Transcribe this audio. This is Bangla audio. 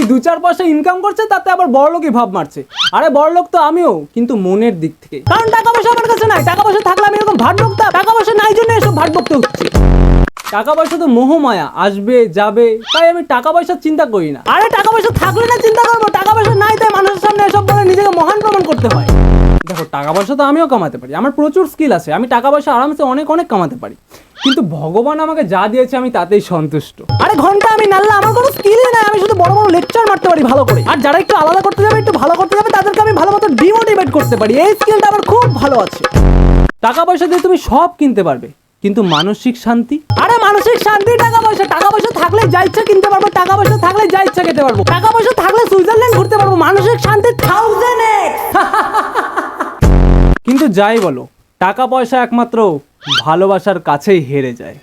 কি 2-4 পয়সা ইনকাম করছে তাতে আবার বড়লোকই ভাব মারছে। আরে বড়লোক তো আমিও, কিন্তু মনের দিক থেকে। কারণ টাকা পয়সা আমার কাছে নাই। টাকা পয়সা থাকলে আমি এরকম ভাট বকতাম? টাকা পয়সা নাই জন্য এসব ভাট বকতে হচ্ছে। টাকা পয়সা তো মোহমায়া, আসবে যাবে, তাই আমি টাকা পয়সার চিন্তা করি না। আরে টাকা পয়সা থাকলে না চিন্তা করবো, টাকা পয়সা নাই তাই মানুষের সামনে এসব বলে নিজেকে মহান প্রমাণ করতে হয়। দেখো, টাকা পয়সা তো আমিও কামাতে পারি, আমার প্রচুর স্কিল আছে, আমি টাকা পয়সা আরামসে অনেক অনেক কামাতে পারি, কিন্তু ভগবান আমাকে যা দিয়েছে আমি তাতেই সন্তুষ্ট। আরে ঘন্টা আমি নাল্লা, আমার কোনো স্কিলই নাই, আমি শুধু বড় বড় লেকচার মারতে পারি ভালো করে। আর যারা একটু আলাদা করতে যাবে, একটু ভালো করতে যাবে, তাদেরকে আমি ভালো মতো ডিমোটিভেট করতে পারি। এই স্কিলটা আমার খুব ভালো আছে। টাকা পয়সা দিয়ে তুমি সব কিনতে পারবে, কিন্তু মানসিক শান্তি? আরে মানসিক শান্তি টাকা পয়সা থাকলে যা ইচ্ছা কিনতে পারবো, টাকা পয়সা থাকলে যা ইচ্ছা খেতে পারবো, টাকা পয়সা থাকলে সুইজারল্যান্ড ঘুরতে পারবো। মানসিক শান্তি 1000x। কিন্তু যাই বলো, টাকা পয়সা একমাত্র ভালোবাসার কাছেই হেরে যায়।